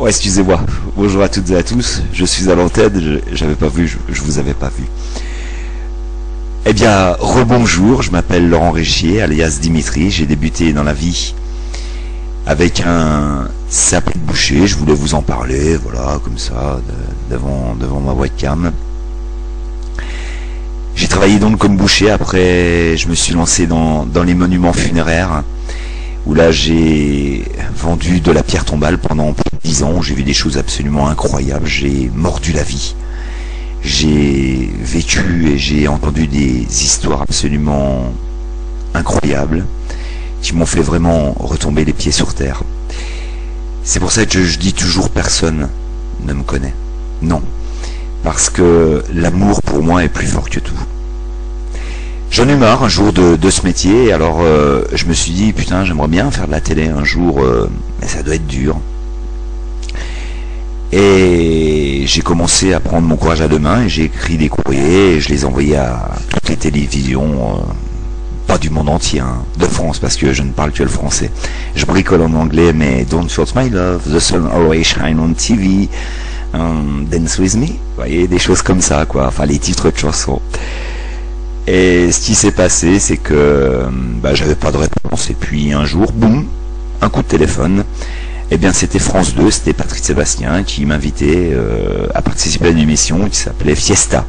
Ouais, excusez-moi. Bonjour à toutes et à tous. Je suis à l'antenne. J'avais pas vu, je vous avais pas vu. Eh bien, rebonjour. Je m'appelle Laurent Richier, alias Dimitri. J'ai débuté dans la vie avec un sapin de boucher. Je voulais vous en parler, voilà, comme ça, devant ma webcam. J'ai travaillé donc comme boucher. Après, je me suis lancé dans les monuments funéraires, où là j'ai vendu de la pierre tombale pendant plus de 10 ans. J'ai vu des choses absolument incroyables. J'ai mordu la vie. J'ai vécu et j'ai entendu des histoires absolument incroyables qui m'ont fait vraiment retomber les pieds sur terre. C'est pour ça que je dis toujours personne ne me connaît. Non. Parce que l'amour pour moi est plus fort que tout. J'en ai marre un jour de ce métier, alors je me suis dit, putain, j'aimerais bien faire de la télé un jour, mais ça doit être dur. Et j'ai commencé à prendre mon courage à deux mains, et j'ai écrit des courriers, et je les envoyais à toutes les télévisions, pas du monde entier, hein, de France, parce que je ne parle que le français. Je bricole en anglais, mais Don't Hurt My Love, The Sun Always Shine on TV, Dance With Me, vous voyez, des choses comme ça, quoi, enfin les titres de chansons. Et ce qui s'est passé, c'est que j'avais pas de réponse, et puis un jour, boum, un coup de téléphone. Eh bien, c'était France 2, c'était Patrick Sébastien qui m'invitait à participer à une émission qui s'appelait Fiesta,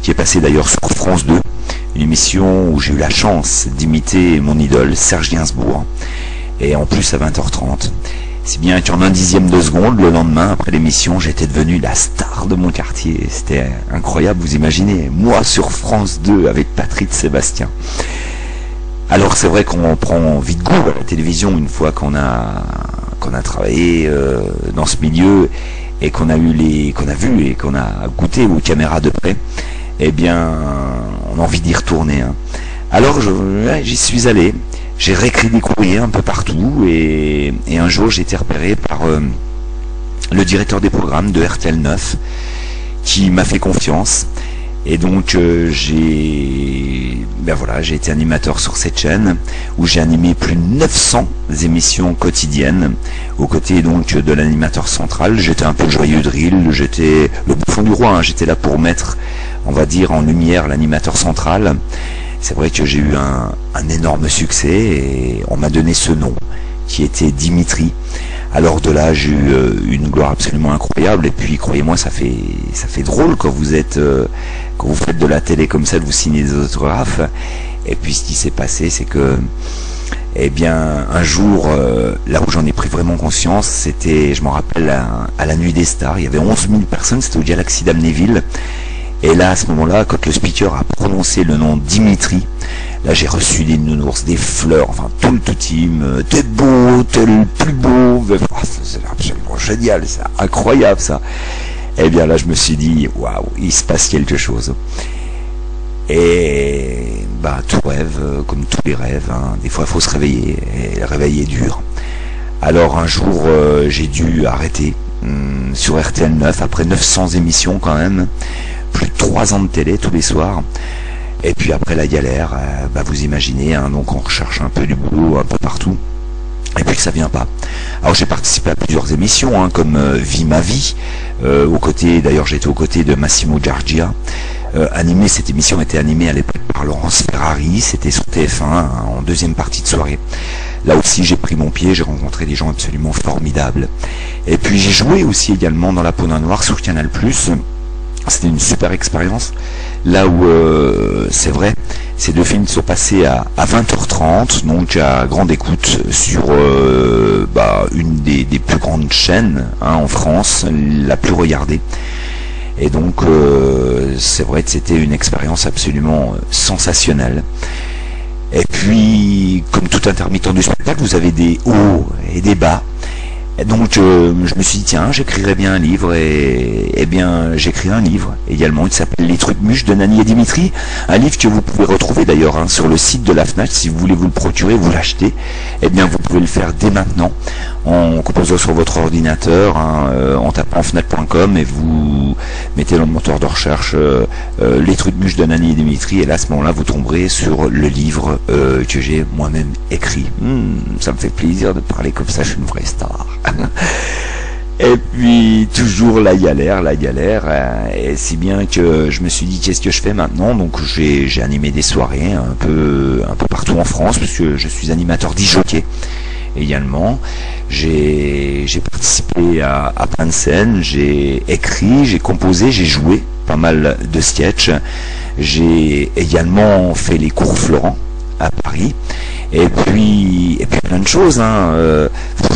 qui est passée d'ailleurs sur France 2, une émission où j'ai eu la chance d'imiter mon idole Serge Gainsbourg, et en plus à 20h30. Si bien qu'en un dixième de seconde, le lendemain, après l'émission, j'étais devenu la star de mon quartier. C'était incroyable, vous imaginez, moi sur France 2 avec Patrick Sébastien. Alors c'est vrai qu'on prend vite goût à la télévision une fois qu'on a travaillé dans ce milieu et qu'on a vu et qu'on a goûté aux caméras de près. Eh bien, on a envie d'y retourner, hein. Alors j'y suis allé. J'ai réécrit des courriers un peu partout et un jour j'ai été repéré par le directeur des programmes de RTL 9 qui m'a fait confiance, et donc j'ai été animateur sur cette chaîne où j'ai animé plus de 900 émissions quotidiennes aux côtés donc de l'animateur central. J'étais un peu le joyeux de Ril, j'étais le bouffon du roi, hein. J'étais là pour mettre, on va dire, en lumière l'animateur central. C'est vrai que j'ai eu un énorme succès et on m'a donné ce nom qui était Dimitri. Alors de là, j'ai eu une gloire absolument incroyable, et puis croyez-moi, ça fait drôle quand vous faites de la télé comme ça, de vous signer des autographes. Et puis ce qui s'est passé, c'est que, eh bien, un jour, là où j'en ai pris vraiment conscience, c'était, je m'en rappelle, à la Nuit des Stars, il y avait 11 000 personnes, c'était au Galaxy d'Amnéville. Et là, à ce moment-là, quand le speaker a prononcé le nom Dimitri, là j'ai reçu des nounours, des fleurs, enfin tout le tout team, t'es beau, t'es le plus beau, c'est absolument génial, c'est incroyable ça. Et bien là je me suis dit, waouh, il se passe quelque chose. Et tout rêve, comme tous les rêves, hein, des fois il faut se réveiller, et le réveil est dur. Alors un jour j'ai dû arrêter sur RTL 9, après 900 émissions quand même, plus de 3 ans de télé tous les soirs. Et puis après la galère, vous imaginez, hein, donc on recherche un peu du boulot un peu partout, et puis que ça vient pas. Alors j'ai participé à plusieurs émissions, hein, comme Vie ma vie, d'ailleurs j'étais aux côtés de Massimo Giardia. Cette émission était animée à l'époque par Laurence Ferrari, c'était sur TF1, hein, en deuxième partie de soirée. Là aussi j'ai pris mon pied, j'ai rencontré des gens absolument formidables. Et puis j'ai joué aussi également dans La Peau d'un Noir sur Canal+. C'était une super expérience, là où c'est vrai, ces deux films sont passés à 20h30, donc à grande écoute sur une des plus grandes chaînes, hein, en France, la plus regardée. Et donc c'est vrai que c'était une expérience absolument sensationnelle. Et puis, comme tout intermittent du spectacle, vous avez des hauts et des bas. Et donc je me suis dit, tiens, j'écrirais bien un livre, et bien j'écris un livre également, il s'appelle Les Trucs Muches de Nani et Dimitri, un livre que vous pouvez retrouver d'ailleurs, hein, sur le site de la Fnac. Si vous voulez vous le procurer, vous l'acheter, et bien vous pouvez le faire dès maintenant en composant sur votre ordinateur, hein, en tapant fnac.com, et vous mettez dans le moteur de recherche Les Trucs Muches de Nani et Dimitri, et là à ce moment-là vous tomberez sur le livre que j'ai moi-même écrit. Ça me fait plaisir de parler comme ça, je suis une vraie star. Et puis toujours la galère, et si bien que je me suis dit qu'est-ce que je fais maintenant. Donc j'ai animé des soirées un peu partout en France, parce que je suis animateur disc-jockey également. J'ai participé à plein de scènes, j'ai écrit, j'ai composé, j'ai joué pas mal de sketchs. J'ai également fait les cours Florent à Paris, et puis plein de choses, hein.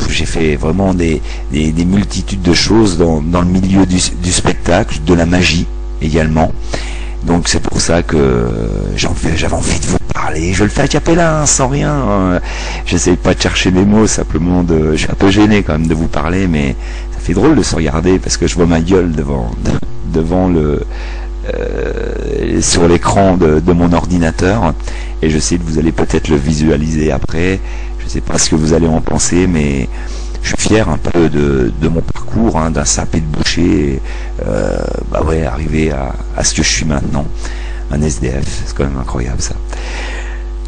J'ai fait vraiment des multitudes de choses dans le milieu du spectacle, de la magie également. Donc c'est pour ça que j'avais envie de vous parler. Je le fais a cappella, hein, sans rien. J'essaie pas de chercher des mots, simplement je suis un peu gêné quand même de vous parler, mais ça fait drôle de se regarder parce que je vois ma gueule devant sur l'écran de mon ordinateur, et je sais que vous allez peut-être le visualiser après. Je sais pas ce que vous allez en penser, mais je suis fier un peu de mon parcours, hein, d'un sapé de boucher, arriver à ce que je suis maintenant, un SDF. C'est quand même incroyable ça.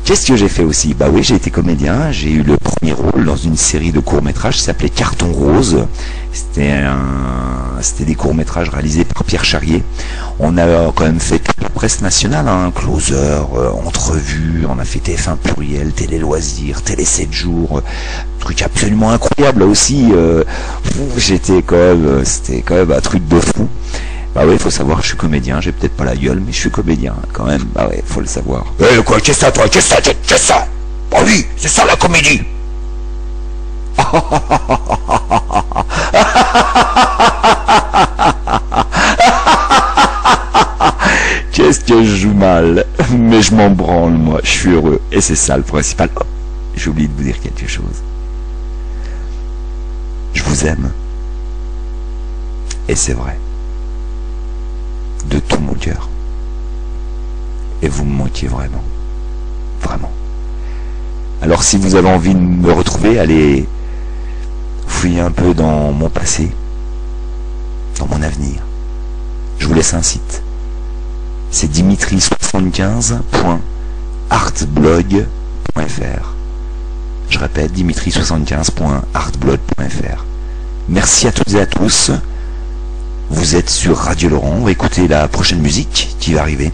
Qu'est-ce que j'ai fait aussi? Bah oui, j'ai été comédien, j'ai eu le premier rôle dans une série de courts-métrages qui s'appelait Carton Rose. C'était des courts-métrages réalisés par Pierre Charrier. On a quand même fait toute la presse nationale, hein, Closer, Entrevue, on a fait TF1 Pluriel, Télé Loisirs, Télé 7 jours, truc absolument incroyable là aussi. C'était quand même un truc de fou. Bah oui, faut savoir, je suis comédien, j'ai peut-être pas la gueule, mais je suis comédien quand même. Bah ouais, faut le savoir. Quoi, qu'est-ce que ça, toi? Qu'est-ce que ça? Bah oui, c'est ça la comédie. Qu'est-ce que je joue mal, mais je m'en branle, moi, je suis heureux, et c'est ça le principal. Oh, j'ai oublié de vous dire quelque chose. Je vous aime, et c'est vrai. De tout mon cœur. Et vous me manquiez vraiment. Vraiment. Alors si vous avez envie de me retrouver, allez fouiller un peu dans mon passé, dans mon avenir. Je vous laisse un site. C'est dimitri75.artblog.fr. Je répète, dimitri75.artblog.fr. Merci à toutes et à tous. Vous êtes sur Radio Laurent, on va écouter la prochaine musique qui va arriver.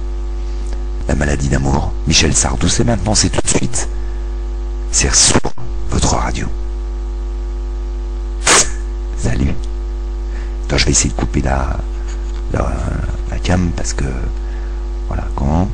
La maladie d'amour, Michel Sardou, c'est maintenant, c'est tout de suite. C'est sur votre radio. Salut. Attends, je vais essayer de couper la cam parce que... Voilà, comment...